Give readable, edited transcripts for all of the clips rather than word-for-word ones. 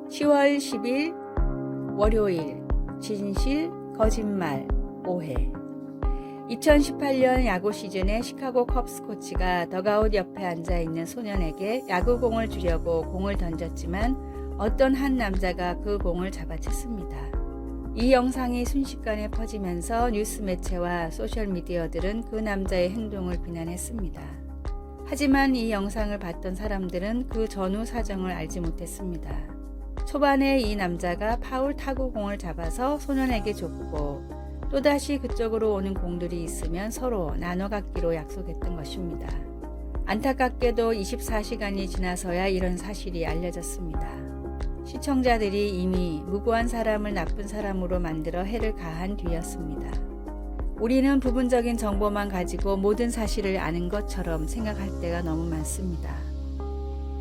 10월 10일 월요일 진실, 거짓말, 오해. 2018년 야구 시즌에 시카고 컵스 코치가 더가웃 옆에 앉아있는 소년에게 야구공을 주려고 공을 던졌지만 어떤 한 남자가 그 공을 잡아챘습니다. 이 영상이 순식간에 퍼지면서 뉴스 매체와 소셜미디어들은 그 남자의 행동을 비난했습니다. 하지만 이 영상을 봤던 사람들은 그 전후 사정을 알지 못했습니다. 초반에 이 남자가 파울 타구 공을 잡아서 소년에게 줬고 또다시 그쪽으로 오는 공들이 있으면 서로 나눠 갖기로 약속했던 것입니다. 안타깝게도 24시간이 지나서야 이런 사실이 알려졌습니다. 시청자들이 이미 무고한 사람을 나쁜 사람으로 만들어 해를 가한 뒤였습니다. 우리는 부분적인 정보만 가지고 모든 사실을 아는 것처럼 생각할 때가 너무 많습니다.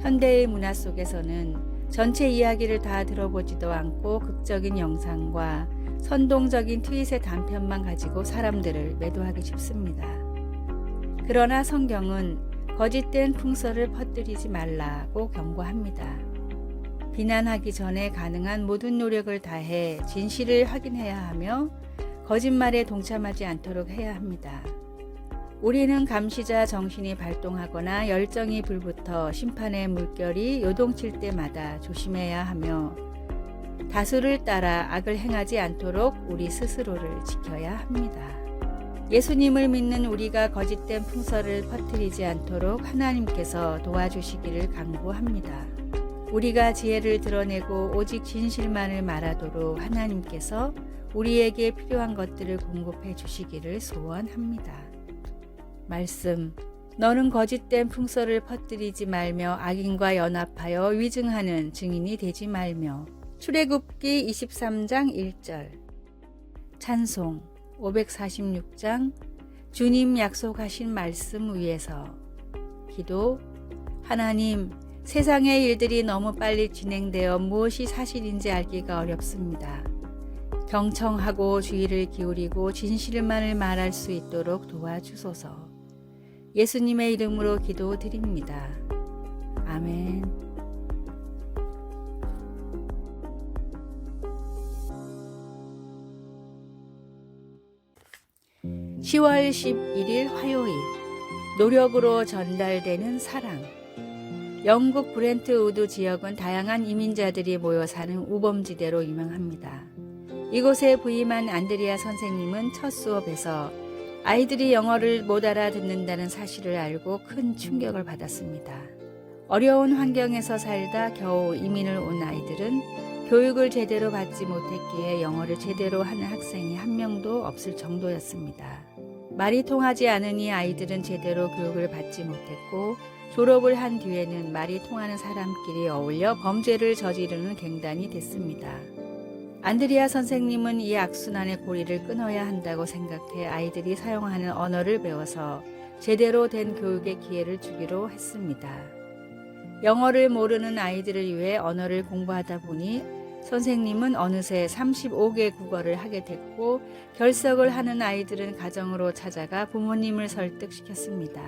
현대의 문화 속에서는 전체 이야기를 다 들어보지도 않고 극적인 영상과 선동적인 트윗의 단편만 가지고 사람들을 매도하기 쉽습니다. 그러나 성경은 거짓된 풍설을 퍼뜨리지 말라고 경고합니다. 비난하기 전에 가능한 모든 노력을 다해 진실을 확인해야 하며 거짓말에 동참하지 않도록 해야 합니다. 우리는 감시자 정신이 발동하거나 열정이 불붙어 심판의 물결이 요동칠 때마다 조심해야 하며 다수를 따라 악을 행하지 않도록 우리 스스로를 지켜야 합니다. 예수님을 믿는 우리가 거짓된 풍설을 퍼뜨리지 않도록 하나님께서 도와주시기를 간구합니다. 우리가 지혜를 드러내고 오직 진실만을 말하도록 하나님께서 우리에게 필요한 것들을 공급해 주시기를 소원합니다. 말씀, 너는 거짓된 풍설을 퍼뜨리지 말며 악인과 연합하여 위증하는 증인이 되지 말며. 출애굽기 23장 1절. 찬송 546장 주님 약속하신 말씀 위에서. 기도, 하나님, 세상의 일들이 너무 빨리 진행되어 무엇이 사실인지 알기가 어렵습니다. 경청하고 주의를 기울이고 진실만을 말할 수 있도록 도와주소서. 예수님의 이름으로 기도드립니다. 아멘. (10월 11일) 화요일. 노력으로 전달되는 사랑. 영국 브렌트우드 지역은 다양한 이민자들이 모여 사는 우범지대로 유명합니다. 이곳에 부임한 안드리아 선생님은 첫 수업에서 아이들이 영어를 못 알아듣는다는 사실을 알고 큰 충격을 받았습니다. 어려운 환경에서 살다 겨우 이민을 온 아이들은 교육을 제대로 받지 못했기에 영어를 제대로 하는 학생이 한 명도 없을 정도였습니다. 말이 통하지 않으니 아이들은 제대로 교육을 받지 못했고 졸업을 한 뒤에는 말이 통하는 사람끼리 어울려 범죄를 저지르는 갱단이 됐습니다. 안드리아 선생님은 이 악순환의 고리를 끊어야 한다고 생각해 아이들이 사용하는 언어를 배워서 제대로 된 교육의 기회를 주기로 했습니다. 영어를 모르는 아이들을 위해 언어를 공부하다 보니 선생님은 어느새 35개 국어를 하게 됐고 결석을 하는 아이들은 가정으로 찾아가 부모님을 설득시켰습니다.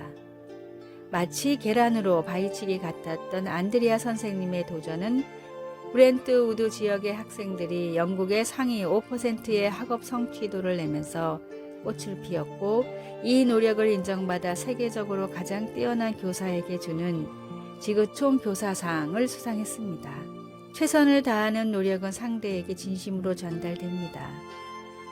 마치 계란으로 바위치기 같았던 안드리아 선생님의 도전은 브렌트우드 지역의 학생들이 영국의 상위 5%의 학업 성취도를 내면서 꽃을 피웠고 이 노력을 인정받아 세계적으로 가장 뛰어난 교사에게 주는 지구촌 교사상을 수상했습니다. 최선을 다하는 노력은 상대에게 진심으로 전달됩니다.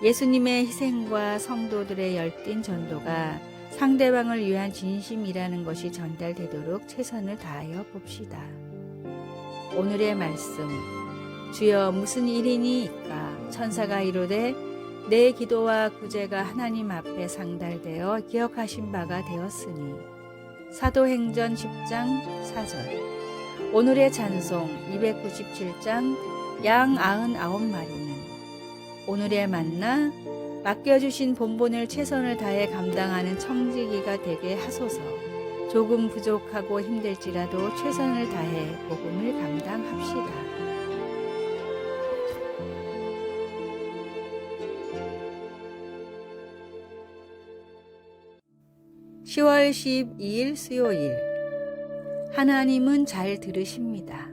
예수님의 희생과 성도들의 열띤 전도가 상대방을 위한 진심이라는 것이 전달되도록 최선을 다하여 봅시다. 오늘의 말씀. 주여 무슨 일이니이까? 천사가 이르되 내 기도와 구제가 하나님 앞에 상달되어 기억하신 바가 되었으니. 사도행전 10장 4절. 오늘의 찬송 297장 양 99마리는. 오늘의 만나 맡겨주신 본분을 최선을 다해 감당하는 청지기가 되게 하소서. 조금 부족하고 힘들지라도 최선을 다해 복음을 감당합시다. (10월 12일) 수요일. 하나님은 잘 들으십니다.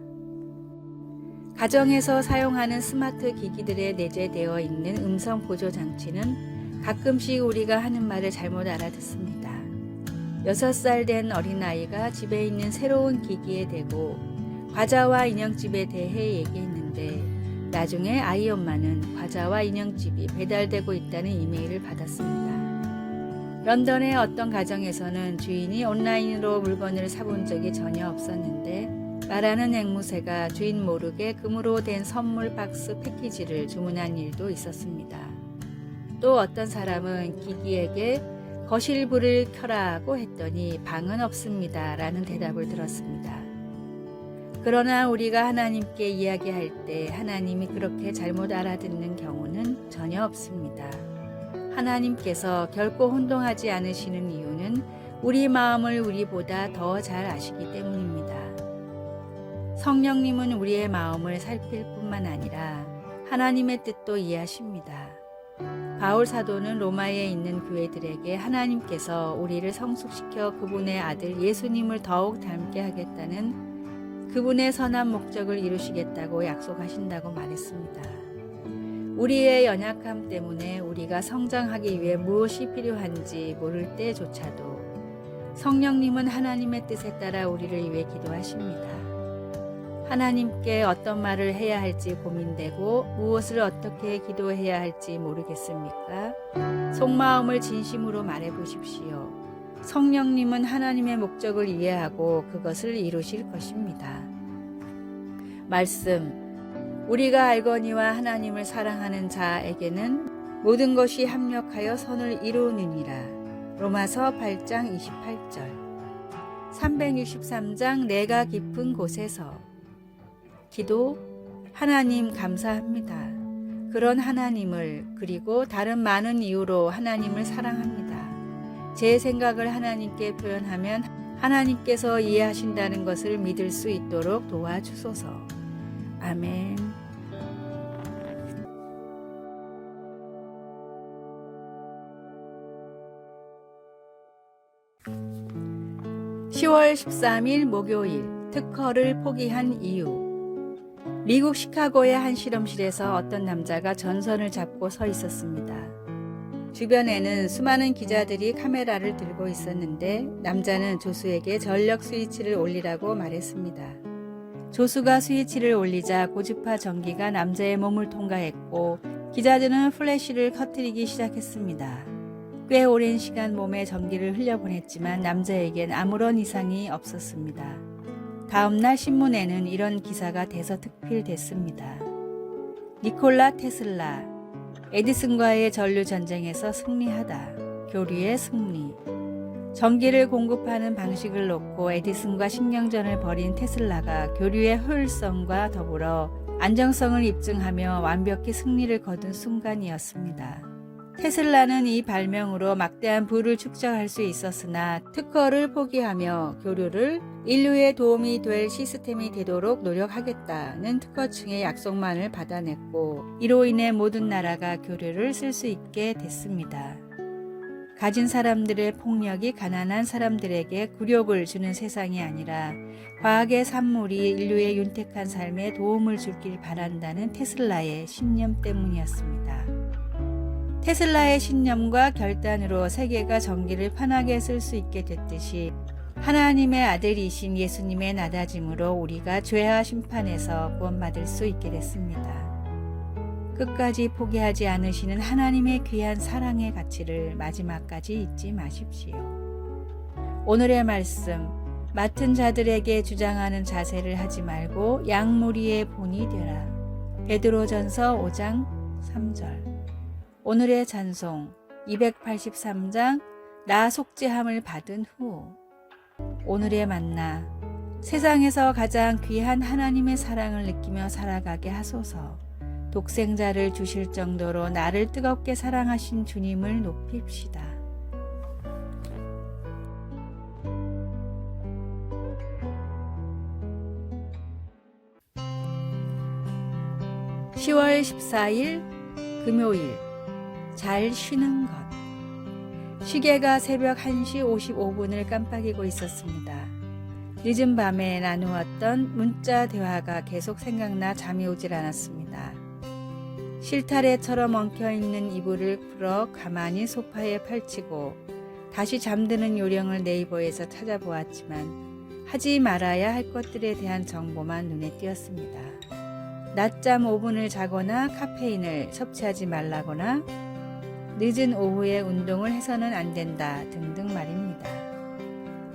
가정에서 사용하는 스마트 기기들에 내재되어 있는 음성 보조 장치는 가끔씩 우리가 하는 말을 잘못 알아듣습니다. 6살 된 어린아이가 집에 있는 새로운 기기에 대고 과자와 인형집에 대해 얘기했는데 나중에 아이 엄마는 과자와 인형집이 배달되고 있다는 이메일을 받았습니다. 런던의 어떤 가정에서는 주인이 온라인으로 물건을 사본 적이 전혀 없었는데 말하는 앵무새가 주인 모르게 금으로 된 선물 박스 패키지를 주문한 일도 있었습니다. 또 어떤 사람은 기기에게 거실 불을 켜라고 했더니 방은 없습니다 라는 대답을 들었습니다. 그러나 우리가 하나님께 이야기할 때 하나님이 그렇게 잘못 알아듣는 경우는 전혀 없습니다. 하나님께서 결코 혼동하지 않으시는 이유는 우리 마음을 우리보다 더 잘 아시기 때문입니다. 성령님은 우리의 마음을 살필 뿐만 아니라 하나님의 뜻도 이해하십니다. 바울 사도는 로마에 있는 교회들에게 하나님께서 우리를 성숙시켜 그분의 아들 예수님을 더욱 닮게 하겠다는 그분의 선한 목적을 이루시겠다고 약속하신다고 말했습니다. 우리의 연약함 때문에 우리가 성장하기 위해 무엇이 필요한지 모를 때조차도 성령님은 하나님의 뜻에 따라 우리를 위해 기도하십니다. 하나님께 어떤 말을 해야 할지 고민되고 무엇을 어떻게 기도해야 할지 모르겠습니까? 속마음을 진심으로 말해 보십시오. 성령님은 하나님의 목적을 이해하고 그것을 이루실 것입니다. 말씀, 우리가 알거니와 하나님을 사랑하는 자에게는 모든 것이 합력하여 선을 이루느니라. 로마서 8장 28절. 363장 내가 깊은 곳에서 기도, 하나님 감사합니다. 그런 하나님을 그리고 다른 많은 이유로 하나님을 사랑합니다. 제 생각을 하나님께 표현하면 하나님께서 이해하신다는 것을 믿을 수 있도록 도와주소서. 아멘. (10월 13일) 목요일 특허를 포기한 이유. 미국 시카고의 한 실험실에서 어떤 남자가 전선을 잡고 서 있었습니다. 주변에는 수많은 기자들이 카메라를 들고 있었는데 남자는 조수에게 전력 스위치를 올리라고 말했습니다. 조수가 스위치를 올리자 고주파 전기가 남자의 몸을 통과했고 기자들은 플래시를 커트리기 시작했습니다. 꽤 오랜 시간 몸에 전기를 흘려보냈지만 남자에겐 아무런 이상이 없었습니다. 다음날 신문에는 이런 기사가 대서특필됐습니다. 니콜라 테슬라, 에디슨과의 전류 전쟁에서 승리하다. 교류의 승리. 전기를 공급하는 방식을 놓고 에디슨과 신경전을 벌인 테슬라가 교류의 효율성과 더불어 안정성을 입증하며 완벽히 승리를 거둔 순간이었습니다. 테슬라는 이 발명으로 막대한 부를 축적할 수 있었으나 특허를 포기하며 교류를 인류에 도움이 될 시스템이 되도록 노력하겠다는 특허층의 약속만을 받아냈고 이로 인해 모든 나라가 교류를 쓸 수 있게 됐습니다. 가진 사람들의 폭력이 가난한 사람들에게 굴욕을 주는 세상이 아니라 과학의 산물이 인류의 윤택한 삶에 도움을 주길 바란다는 테슬라의 신념 때문이었습니다. 테슬라의 신념과 결단으로 세계가 전기를 편하게 쓸 수 있게 됐듯이 하나님의 아들이신 예수님의 낮아짐으로 우리가 죄와 심판에서 구원받을 수 있게 됐습니다. 끝까지 포기하지 않으시는 하나님의 귀한 사랑의 가치를 마지막까지 잊지 마십시오. 오늘의 말씀, 맡은 자들에게 주장하는 자세를 하지 말고 양무리의 본이 되라. 베드로전서 5장 3절. 오늘의 찬송 283장 나 속죄함을 받은 후. 오늘의 만나 세상에서 가장 귀한 하나님의 사랑을 느끼며 살아가게 하소서. 독생자를 주실 정도로 나를 뜨겁게 사랑하신 주님을 높입시다. (10월 14일) 금요일 잘 쉬는 것. 시계가 새벽 1시 55분을 깜빡이고 있었습니다. 늦은 밤에 나누었던 문자 대화가 계속 생각나 잠이 오질 않았습니다. 실타래처럼 엉켜있는 이불을 풀어 가만히 소파에 펼치고 다시 잠드는 요령을 네이버에서 찾아보았지만 하지 말아야 할 것들에 대한 정보만 눈에 띄었습니다. 낮잠 5분을 자거나 카페인을 섭취하지 말라거나 늦은 오후에 운동을 해서는 안 된다 등등 말입니다.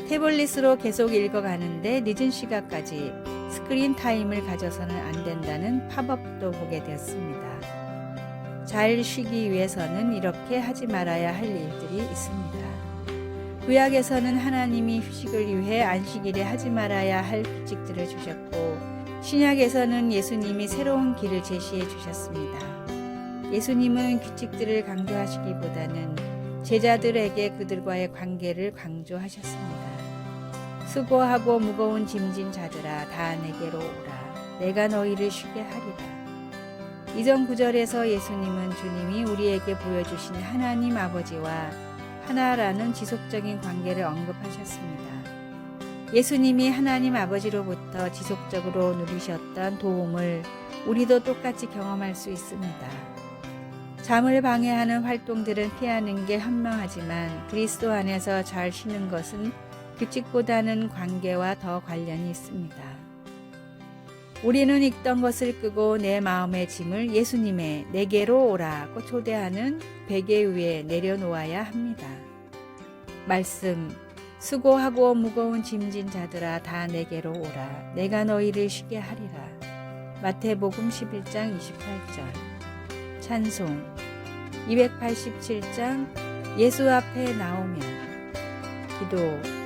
태블릿으로 계속 읽어가는데 늦은 시간까지 스크린 타임을 가져서는 안 된다는 팝업도 보게 되었습니다. 잘 쉬기 위해서는 이렇게 하지 말아야 할 일들이 있습니다. 구약에서는 하나님이 휴식을 위해 안식일에 하지 말아야 할 규칙들을 주셨고 신약에서는 예수님이 새로운 길을 제시해 주셨습니다. 예수님은 규칙들을 강조하시기보다는 제자들에게 그들과의 관계를 강조하셨습니다. 수고하고 무거운 짐진 자들아 다 내게로 오라. 내가 너희를 쉬게 하리라. 이전 구절에서 예수님은 주님이 우리에게 보여주신 하나님 아버지와 하나라는 지속적인 관계를 언급하셨습니다. 예수님이 하나님 아버지로부터 지속적으로 누리셨던 도움을 우리도 똑같이 경험할 수 있습니다. 잠을 방해하는 활동들은 피하는 게 현명하지만 그리스도 안에서 잘 쉬는 것은 규칙보다는 관계와 더 관련이 있습니다. 우리는 읽던 것을 끄고 내 마음의 짐을 예수님의 내게로 오라고 초대하는 베개 위에 내려놓아야 합니다. 말씀, 수고하고 무거운 짐진 자들아 다 내게로 오라. 내가 너희를 쉬게 하리라. 마태복음 11장 28절. 찬송 287장 예수 앞에 나오면. 기도.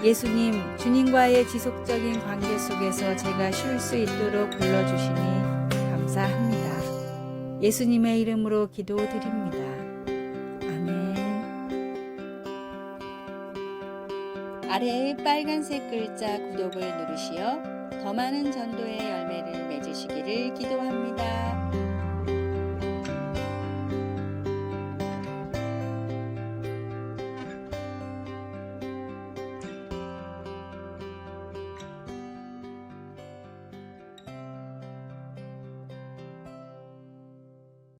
예수님, 주님과의 지속적인 관계 속에서 제가 쉴 수 있도록 불러주시니 감사합니다. 예수님의 이름으로 기도드립니다. 아멘. 아래의 빨간색 글자 구독을 누르시어 더 많은 전도의 열매를 맺으시기를 기도합니다.